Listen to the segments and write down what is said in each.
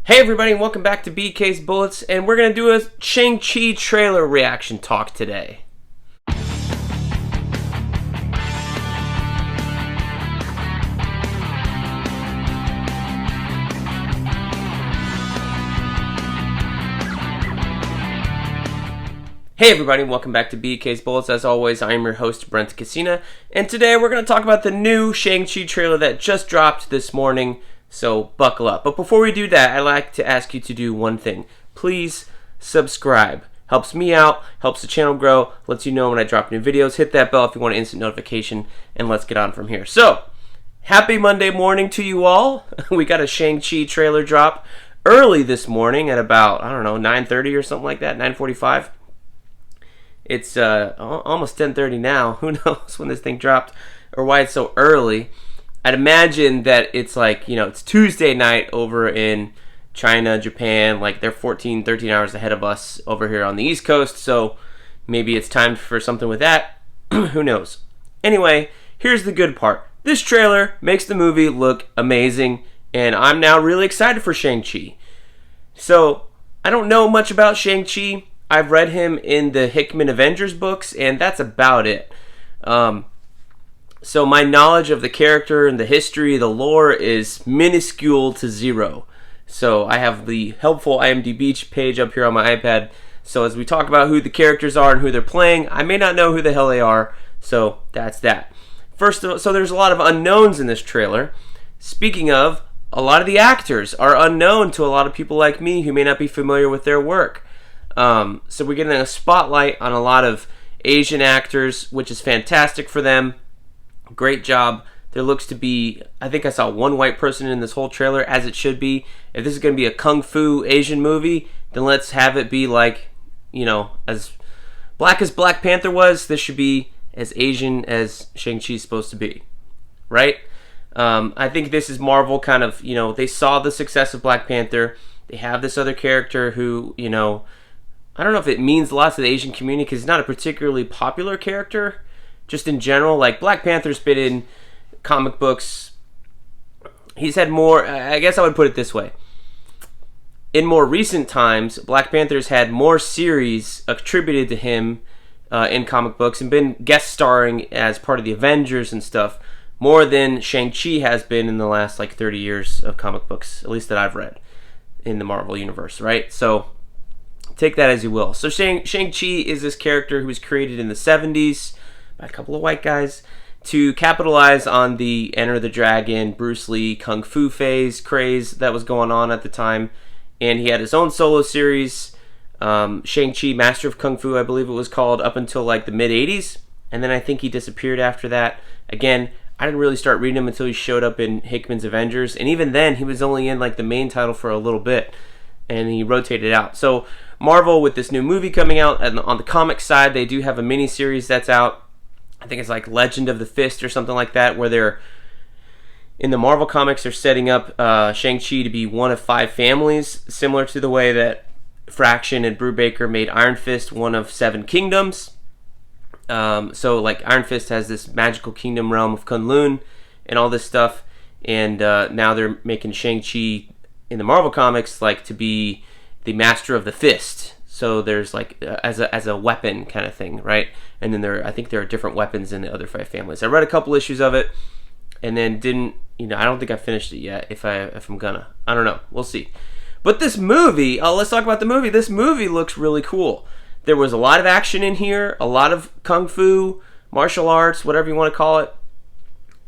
Hey everybody, and welcome back to BK's Bullets, and we're going to do a Shang-Chi trailer reaction talk today. Hey everybody, and welcome back to BK's Bullets. As always, I am your host, Brent Cassina, and today we're going to talk about the new Shang-Chi trailer that just dropped this morning. So buckle up. But before we do that, I'd like to ask you to do one thing. Please subscribe. Helps me out, helps the channel grow, lets you know when I drop new videos. Hit that bell if you want an instant notification, and let's get on from here. So, happy Monday morning to you all. We got a Shang-Chi trailer drop early this morning at about, 9:30 or something like that, 9:45. It's almost 10:30 now. Who knows when this thing dropped or why it's so early. I'd imagine that it's like, it's Tuesday night over in China, Japan, like they're 14, 13 hours ahead of us over here on the East Coast, so maybe it's time for something with that. Who knows? Anyway, here's the good part. This trailer makes the movie look amazing, and I'm now really excited for Shang-Chi. So, I don't know much about Shang-Chi. I've read him in the Hickman Avengers books, and that's about it. So my knowledge of the character and the history, the lore, is minuscule to zero. So I have the helpful IMDb page up here on my iPad. So as we talk about who the characters are and who they're playing, I may not know who the hell they are. So that's that. So there's a lot of unknowns in this trailer. Speaking of, a lot of the actors are unknown to a lot of people like me who may not be familiar with their work. So we're getting a spotlight on a lot of Asian actors, which is fantastic for them. Great job. There looks to be, I think I saw one white person in this whole trailer, as it should be. If this is going to be a kung fu Asian movie, then let's have it be like, as black as Black Panther was, this should be as Asian as Shang-Chi's supposed to be, right? I think this is Marvel kind of, they saw the success of Black Panther. They have this other character who, I don't know if it means a lot to the Asian community because he's not a particularly popular character. Just in general, like Black Panther's been in comic books. He's had more, I guess I would put it this way. In more recent times, Black Panther's had more series attributed to him in comic books and been guest starring as part of the Avengers and stuff more than Shang-Chi has been in the last 30 years of comic books, at least that I've read in the Marvel Universe, right? So take that as you will. So Shang-Chi is this character who was created in the 70s by a couple of white guys to capitalize on the Enter the Dragon, Bruce Lee, Kung Fu phase craze that was going on at the time. And he had his own solo series, Shang-Chi, Master of Kung Fu, I believe it was called, up until the mid-80s. And then I think he disappeared after that. Again, I didn't really start reading him until he showed up in Hickman's Avengers. And even then, he was only in the main title for a little bit. And he rotated out. So Marvel, with this new movie coming out, and on the comic side, they do have a mini-series that's out. I think it's Legend of the Fist or something like that, where they're, in the Marvel comics, they're setting up Shang-Chi to be one of 5 families, similar to the way that Fraction and Brubaker made Iron Fist one of 7 kingdoms. So Iron Fist has this magical kingdom realm of Kunlun and all this stuff, and now they're making Shang-Chi in the Marvel comics to be the master of the fist. So there's as a weapon kind of thing, right? And then I think there are different weapons in the other 5 families. I read a couple issues of it, and then didn't, I don't think I finished it yet. If I'm gonna, I don't know. We'll see. But this movie, let's talk about the movie. This movie looks really cool. There was a lot of action in here, a lot of kung fu, martial arts, whatever you want to call it.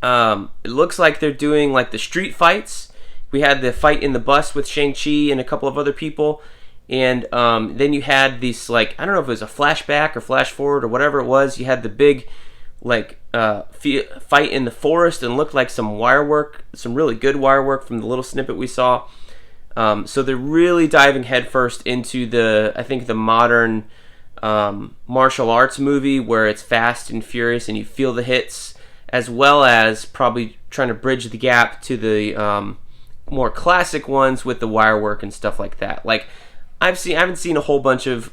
It looks like they're doing the street fights. We had the fight in the bus with Shang-Chi and a couple of other people. And then you had these, I don't know if it was a flashback or flash forward or whatever it was. You had the big, fight in the forest and looked like some wire work, some really good wire work from the little snippet we saw. So they're really diving headfirst into the modern martial arts movie where it's fast and furious and you feel the hits, as well as probably trying to bridge the gap to the more classic ones with the wire work and stuff like that. I haven't seen a whole bunch of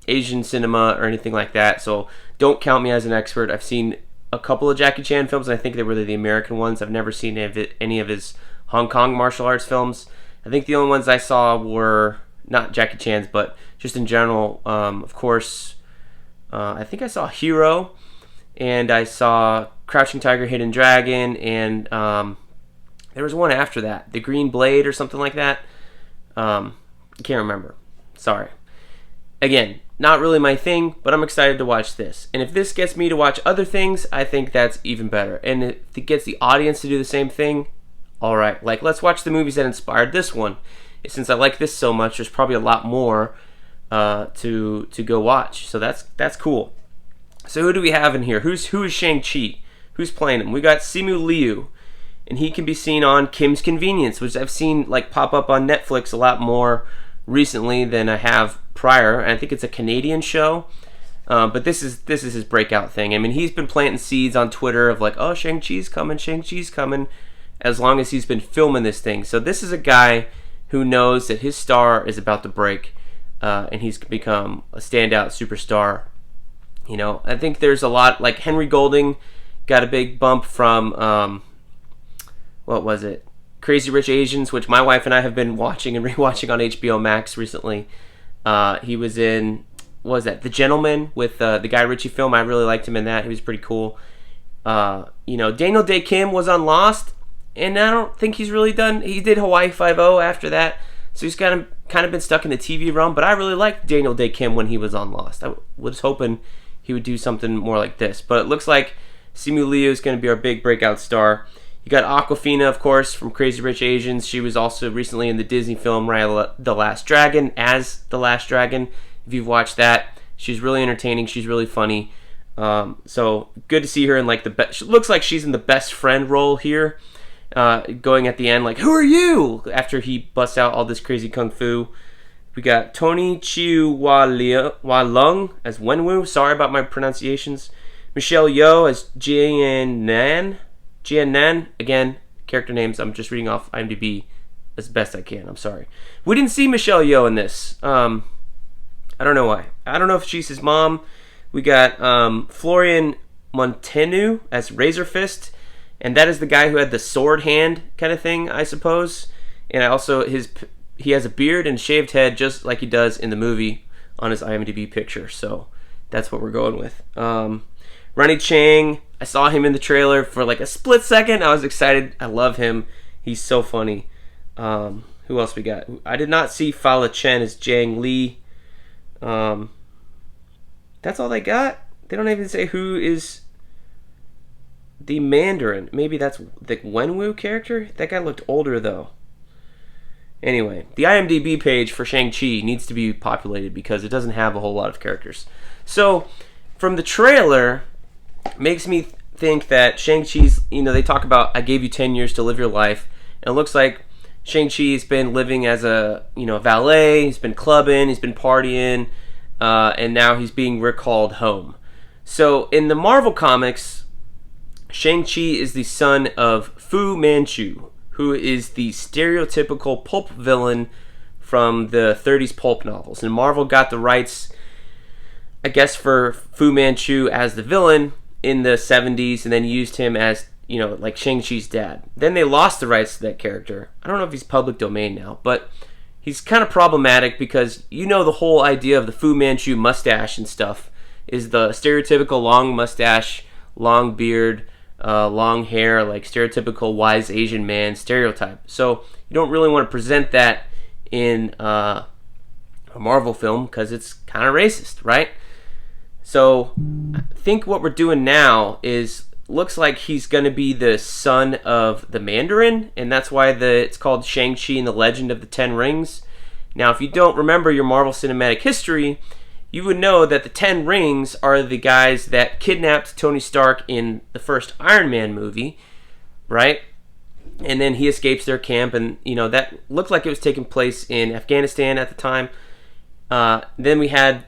Asian cinema or anything like that, so don't count me as an expert. I've seen a couple of Jackie Chan films, and I think they were the American ones. I've never seen any of his Hong Kong martial arts films. I think the only ones I saw were not Jackie Chan's, but just in general. Of course, I think I saw Hero, and I saw Crouching Tiger, Hidden Dragon, and there was one after that, The Green Blade or something like that. I can't remember. Sorry. Again, not really my thing, but I'm excited to watch this. And if this gets me to watch other things, I think that's even better. And if it gets the audience to do the same thing, all right. Like, let's watch the movies that inspired this one. Since I like this so much, there's probably a lot more to go watch. So that's cool. So who do we have in here? Who is Shang-Chi? Who's playing him? We got Simu Liu, and he can be seen on Kim's Convenience, which I've seen like pop up on Netflix a lot more recently than I have prior. I think it's a Canadian show, but this is his breakout thing. I mean, he's been planting seeds on Twitter of like, oh, Shang-Chi's coming, as long as he's been filming this thing. So this is a guy who knows that his star is about to break, and he's become a standout superstar. You know, I think there's a lot, like Henry Golding got a big bump from, what was it? Crazy Rich Asians, which my wife and I have been watching and rewatching on HBO Max recently. He was in, what was that? The Gentleman with the Guy Ritchie film. I really liked him in that. He was pretty cool. You know, Daniel Day Kim was on Lost, and I don't think he's really done. He did Hawaii Five-0 after that, so he's kind of been stuck in the TV realm. But I really liked Daniel Day Kim when he was on Lost. I was hoping he would do something more like this. But it looks like Simu Liu is going to be our big breakout star. You got Awkwafina, of course, from Crazy Rich Asians. She was also recently in the Disney film Raya the Last Dragon as the Last Dragon. If you've watched that, she's really entertaining. She's really funny. So good to see her in like the best. Looks like she's in the best friend role here. Going at the end, like, who are you? After he busts out all this crazy kung fu. We got Tony Chiu Hua Lung as Wenwu. Sorry about my pronunciations. Michelle Yeoh as Jian Nan. Again, character names. I'm just reading off IMDb as best I can. I'm sorry. We didn't see Michelle Yeoh in this. I don't know why. I don't know if she's his mom. We got Florian Montenu as Razor Fist. And that is the guy who had the sword hand kind of thing, I suppose. And also he has a beard and shaved head just like he does in the movie on his IMDb picture. So that's what we're going with. Ronnie Chang, I saw him in the trailer for like a split second. I was excited. I love him. He's so funny. Who else we got? I did not see Fala Chen as Jang Lee. That's all they got. They don't even say who is the Mandarin. Maybe that's the Wenwu character? That guy looked older though. Anyway, the IMDb page for Shang-Chi needs to be populated because it doesn't have a whole lot of characters. So, from the trailer, makes me think that Shang-Chi's, you know, they talk about, I gave you 10 years to live your life. And it looks like Shang-Chi's been living as a, you know, valet. He's been clubbing, he's been partying, and now he's being recalled home. So, in the Marvel comics, Shang-Chi is the son of Fu Manchu, who is the stereotypical pulp villain from the 30s pulp novels. And Marvel got the rights, I guess, for Fu Manchu as the villain in the 70s, and then used him as, you know, like Shang-Chi's dad. Then they lost the rights to that character. I don't know if he's public domain now, but he's kind of problematic because, you know, the whole idea of the Fu Manchu mustache and stuff is the stereotypical long mustache, long beard, long hair, like stereotypical wise Asian man stereotype. So you don't really want to present that in a Marvel film because it's kind of racist, right? So I think what we're doing now is, looks like he's going to be the son of the Mandarin, and that's why it's called Shang-Chi and the Legend of the Ten Rings. Now, if you don't remember your Marvel Cinematic history, you would know that the Ten Rings are the guys that kidnapped Tony Stark in the first Iron Man movie, right? And then he escapes their camp, and, you know, that looked like it was taking place in Afghanistan at the time. Then we had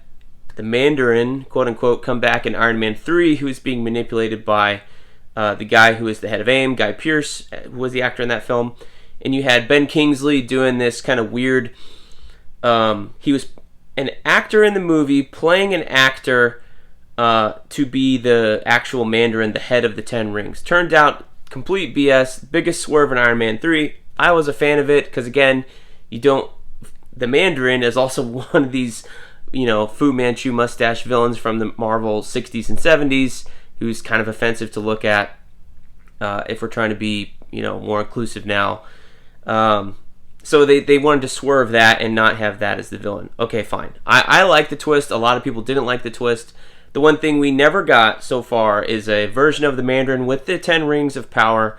the Mandarin, quote-unquote, come back in Iron Man 3, who was being manipulated by the guy who is the head of AIM, Guy Pearce, who was the actor in that film. And you had Ben Kingsley doing this kind of weird... he was an actor in the movie playing an actor to be the actual Mandarin, the head of the Ten Rings. Turned out complete BS, biggest swerve in Iron Man 3. I was a fan of it because, again, you don't. The Mandarin is also one of these, Fu Manchu mustache villains from the Marvel 60s and 70s, who's kind of offensive to look at if we're trying to be, more inclusive now. So they wanted to swerve that and not have that as the villain. Okay, fine. I like the twist. A lot of people didn't like the twist. The one thing we never got so far is a version of the Mandarin with the 10 rings of power.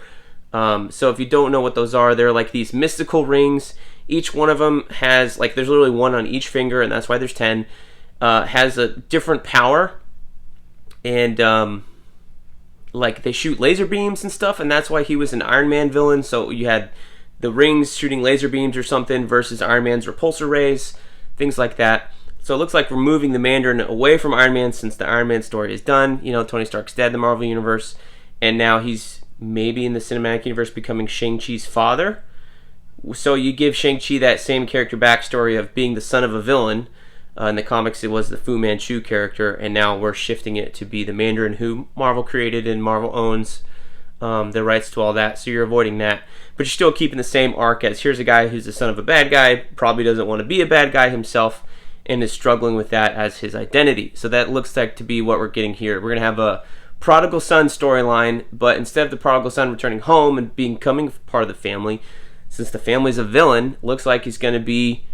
So if you don't know what those are, they're like these mystical rings. Each one of them has, like, there's literally one on each finger, and that's why there's 10. Has a different power. And, like, they shoot laser beams and stuff, and that's why he was an Iron Man villain. So you had the rings shooting laser beams or something versus Iron Man's repulsor rays, things like that. So it looks like we're moving the Mandarin away from Iron Man since the Iron Man story is done. Tony Stark's dead in the Marvel Universe, and now he's maybe in the cinematic universe becoming Shang-Chi's father. So you give Shang-Chi that same character backstory of being the son of a villain. In the comics, it was the Fu Manchu character, and now we're shifting it to be the Mandarin who Marvel created and Marvel owns the rights to all that. So you're avoiding that. But you're still keeping the same arc as here's a guy who's the son of a bad guy, probably doesn't want to be a bad guy himself, and is struggling with that as his identity. So that looks like to be what we're getting here. We're going to have a prodigal son storyline, but instead of the prodigal son returning home and becoming part of the family, since the family's a villain, looks like he's going to be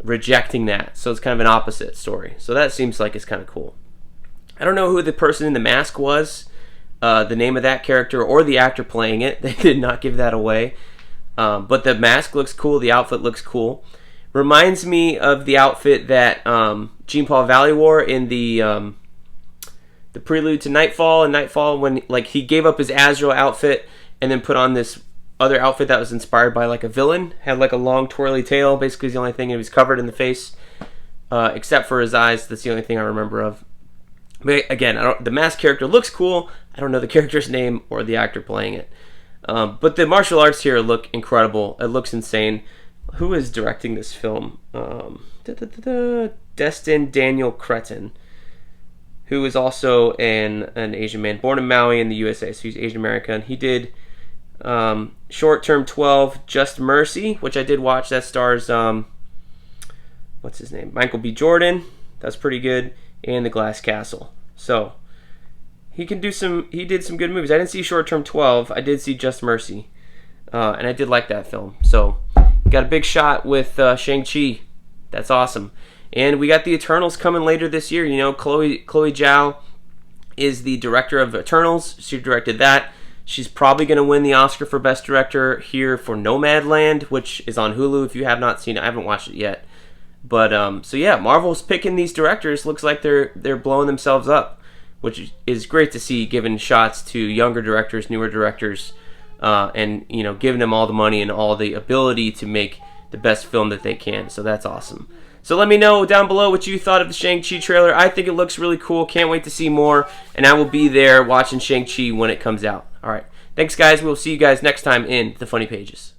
rejecting that. So it's kind of an opposite story. So that seems like it's kind of cool. I don't know who the person in the mask was, the name of that character, or the actor playing it. They did not give that away. But the mask looks cool. The outfit looks cool. Reminds me of the outfit that Jean-Paul Valley wore in the prelude to Nightfall. And Nightfall, when he gave up his Azrael outfit and then put on this other outfit that was inspired by like a villain. Had like a long twirly tail. Basically, the only thing. He was covered in the face, except for his eyes. That's the only thing I remember of. But again, the masked character looks cool. I don't know the character's name or the actor playing it. But the martial arts here look incredible. It looks insane. Who is directing this film? Destin Daniel Cretton, who is also an Asian man, born in Maui in the USA, so he's Asian American. He did Short Term 12, Just Mercy, which I did watch. That stars what's his name? Michael B. Jordan. That's pretty good. And The Glass Castle. So he did some good movies. I didn't see Short Term 12. I did see Just Mercy, and I did like that film. So got a big shot with Shang-Chi. That's awesome. And we got the Eternals coming later this year. Chloe Zhao is the director of Eternals. She directed that. She's probably going to win the Oscar for Best Director here for Nomadland, which is on Hulu. If you have not seen it, I haven't watched it yet. But so yeah, Marvel's picking these directors. Looks like they're blowing themselves up, which is great to see, giving shots to younger directors, newer directors, and giving them all the money and all the ability to make the best film that they can. So that's awesome. So let me know down below what you thought of the Shang-Chi trailer. I think it looks really cool. Can't wait to see more. And I will be there watching Shang-Chi when it comes out. All right. Thanks, guys. We'll see you guys next time in the Funny Pages.